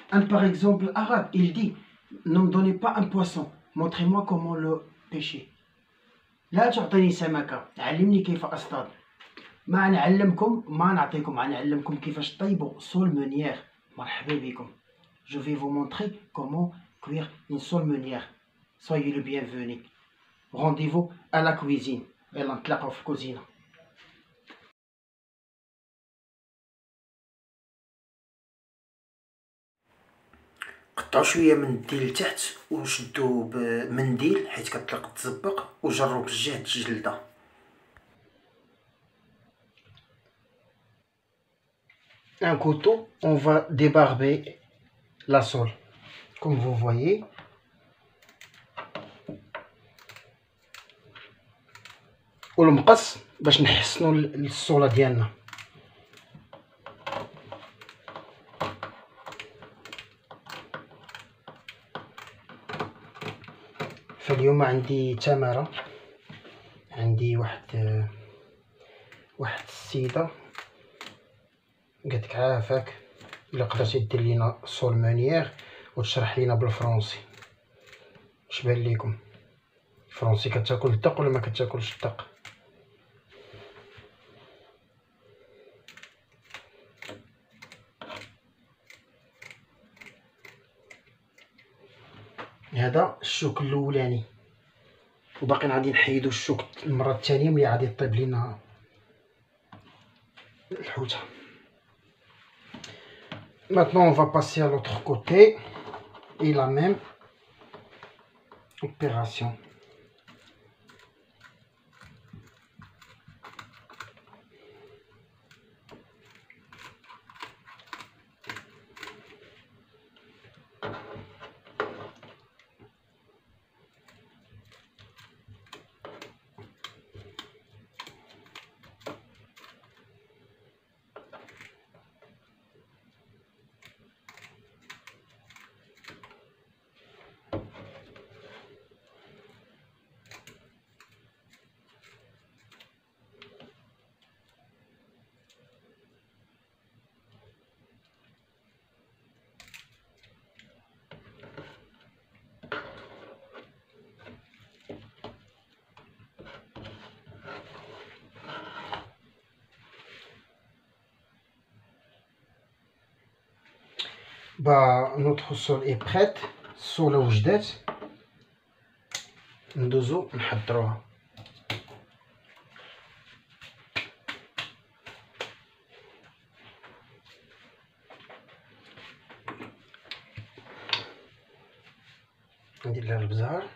Par exemple, arabe, il dit, ne me donnez pas un poisson, montrez-moi comment le pêcher. لا تعطيني سمكة، علمني كيف أصطاد. ما نعلمكم، ما نعطيكم، نعلمكم كيفاش طيبوا سول مونيير. مرحبا بكم. Je vais vous montrer comment cuire une sole meunière. Soyez le bienvenu. Rendez-vous à la cuisine. يلا نتلاقاو في الكوزينة. قطعوا شويه من الديل لتحت وشدوا بمنديل حيت كتطلق تزبق وجروا بالجهد الجلده. Un couteau, on va débarber la sole comme vous voyez. والمقص باش نحسنوا الصوله ديالنا. فاليوم عندي تمره، عندي واحد السيده قالتك عافاك الا قدرتي دير لينا سول مونيير وتشرح لينا بالفرنسي. اش بان ليكم؟ الفرنسي كتاكل الدق ولا ما كتاكلش الدق؟ هذا الشوك الاولاني وباقي غادي نحيدو الشوك المره الثانيه ملي غادي طيب لينا الحوته. Maintenant on va passer à l'autre côté et la même opération. Notre sole est prête. الصوله وجدات، ندوزو نحضروها. ندير لها البزار،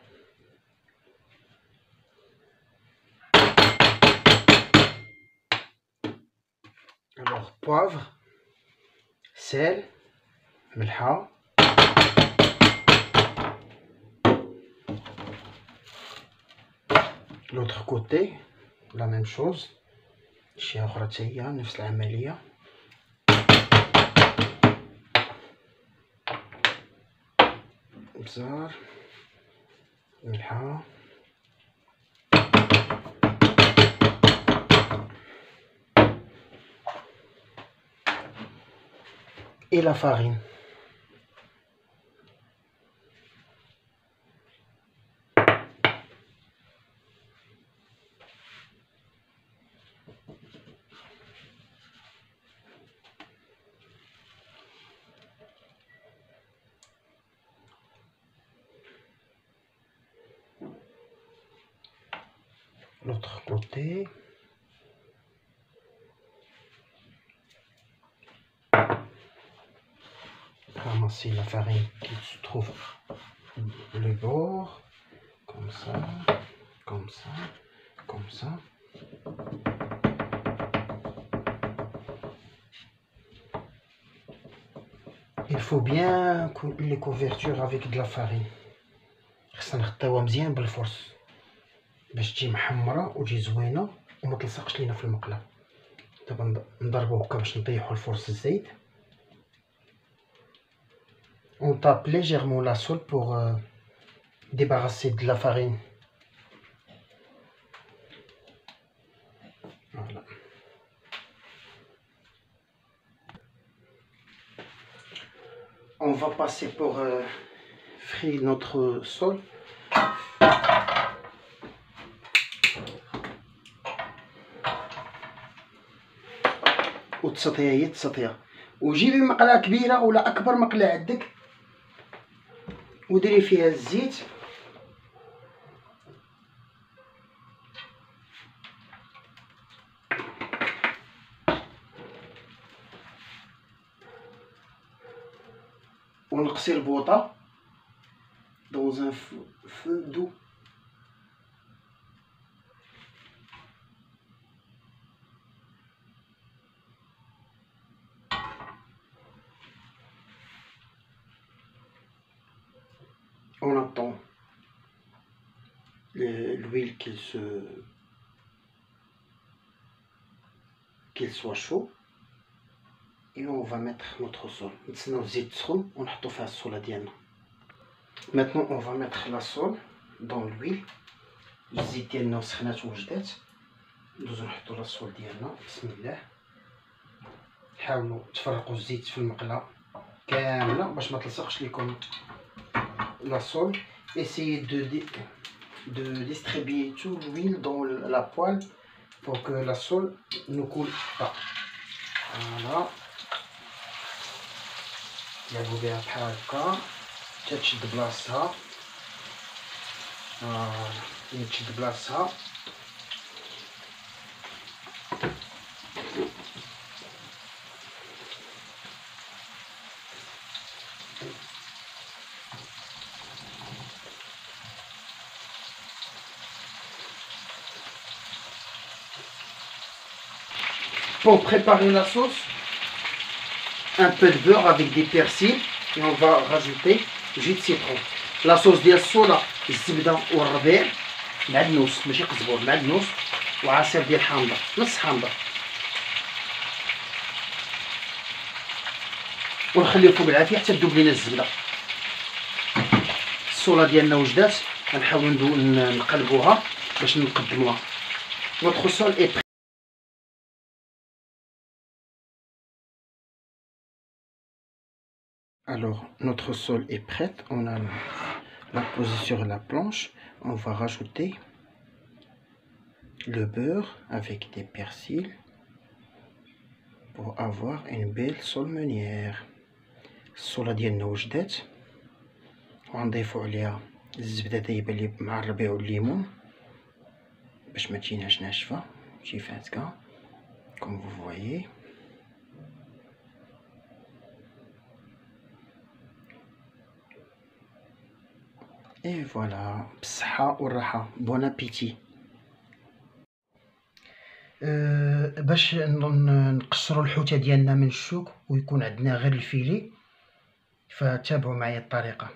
alors poivre, sel, ملحه. L'autre côté la même chose، شي اخرى حتى هي نفس العمليه. بزار، ملحه، et la farine. L'autre côté. Ramasser la farine qui se trouve le bord, comme ça, comme ça, comme ça. Il faut bien les couvertures avec de la farine. خصنا نغطيوها مزيان بالفرص باش تجي محمره وتجي زوينه وما تلصقش لينا في المقله. دابا نضربو هكا باش نطيحو الفرص الزيت. On tape légèrement la sole pour débarrasser de la farine. Voilà. On va va passer pour frire notre sol. وتسطيها هي تسطيها، وجيبي مقله كبيره ولا اكبر مقله عندك وديري فيها الزيت. ونقصي البوطه dans un feu doux. On attend l'huile qu'il soit chaud et on va mettre notre sole. نتسناو الزيت تسخن ونحطو فيها الصوله ديالنا. Maintenant on va mettre la sole dans l'huile. الزيت ديالنا سخنات وجدات، ندوزو نحطو لا sole ديالنا. بسم الله. حاولوا تفرقوا الزيت في المقله كامله باش ما تلصقش لكم la sole. Essayez de distribuer toute l'huile dans la poêle pour que la sole ne coule pas. Voilà. جابو بها بحال هكا حتى تشد بلاصتها. ملي تشد بلاصتها pour préparer la sauce, un peu de beurre avec des persils et on va rajouter jus de citron. La sauce ديال الصولا الزبده والربيع مع النوس، ماشي قزبور، مع النوس وعصير ديال حامضه، نص حامضه، ونخليو فوق العافيه حتى تذوب لينا الزبده. الصولا ديالنا وجدات، غنحاولوا نقلبوها باش نقدموها. Notre sol est prêt. Alors, notre sol est prête. On a la posé sur la planche. On va rajouter le beurre avec des persils pour avoir une belle solmenière. الصولا ديالنا وجدات، وغنضيفو عليها الزبده دايبه اللي مع الربيع والليمون باش ما تجيناش ناشفه، تجي فاتكه comme vous voyez. Et voilà، بالصحة والراحة، بون ابيتي. باش نقصروا الحوته ديالنا من الشوك ويكون عندنا غير الفيلي، فتابعوا معايا الطريقه.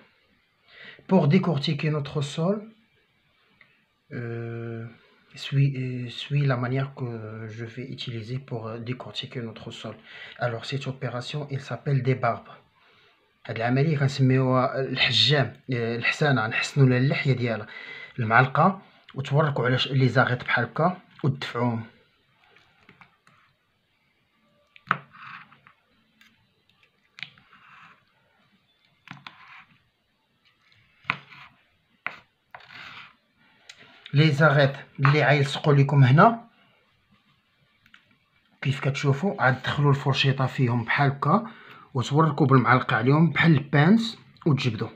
Pour décortiquer notre sol, suis la manière que je vais utiliser pour décortiquer notre sol. Alors cette opération il s'appelle débarbe. هاد العمليه كنسميوها الحجام، الحسانه. نحسنوا لها اللحيه ديالها المعلقه وتوركوا على لي زاغيط بحال هكا ودفعوهم. لي زاغيط اللي عيلصقوا لكم هنا كيف كتشوفوا، عاد تدخلوا الفرشيطه فيهم بحال هكا وتوركوا بالمعلقه عليهم بحال البانس وتجبدوا.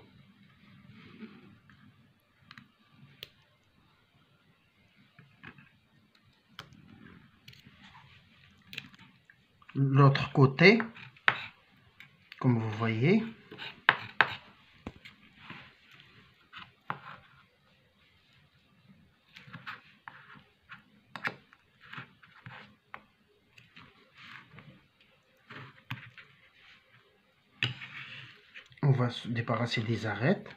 L'autre côté, comme vous voyez, on va se débarrasser des arêtes.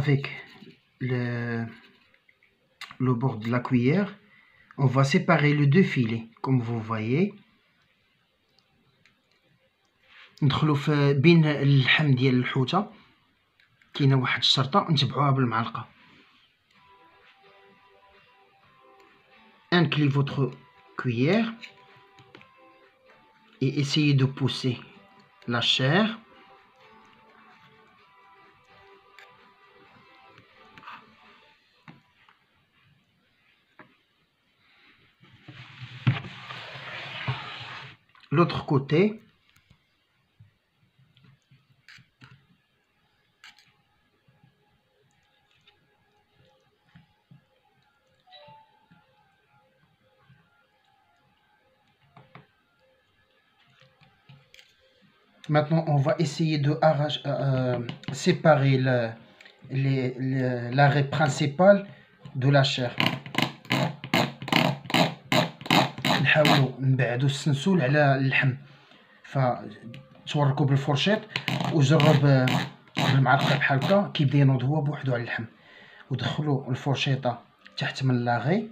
Avec le bord de la cuillère, on va séparer les deux filets, comme vous voyez. ندخلوا في بين اللحم ديال الحوته كاينه واحد الشرطه نتبعوها بالمعلقه. Inclinez votre cuillère et essayez de pousser la chair. L'autre côté. Maintenant, on va essayer de séparer l'arrêt principal de la chair. نحاولوا نبعدوا السنسول على اللحم، فتوركوا بالفرشيط وجرب بالمعلقه بحال هكا كيبدا ينوض هو بوحدو على اللحم، ودخلوا الفرشيطه تحت من لاغي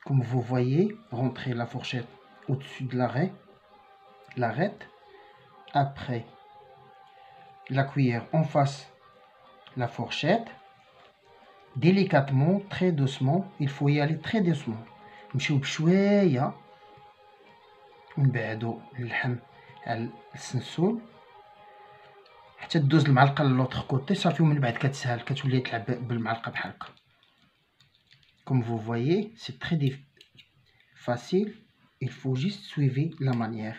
comme vous voyez rentrer la fourchette au-dessus de l'arête. Après, la cuillère en face la fourchette, délicatement, très doucement. Il faut y aller très doucement. نمشيو بشويه ونبعدو اللحم على السنسول حتى دوز المعلقه للوطخ كوتي صافي، ومن بعد كتسهل كتولي تلعب بالمعلقه بحال هكا. Comme vous voyez, c'est très facile. Il faut juste suivre la manière.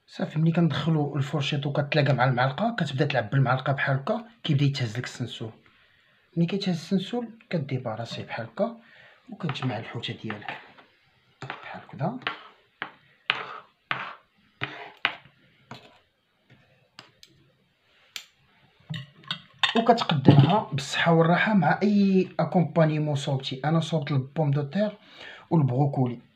صافي ملي كندخلو الفرشيط وكتلاقى مع المعلقه كتبدا تلعب بالمعلقه بحال هكا، كيبدا يتهز لك السنسول. ملي كيتهز السنسول كديباراسيه بحال هكا وكتجمع الحوته ديالك بحال هكذا. وكتقدمها بالصحه والراحه مع اي اكومبانيمون صوبتي. انا صوبت البوم دو تير والبروكولي.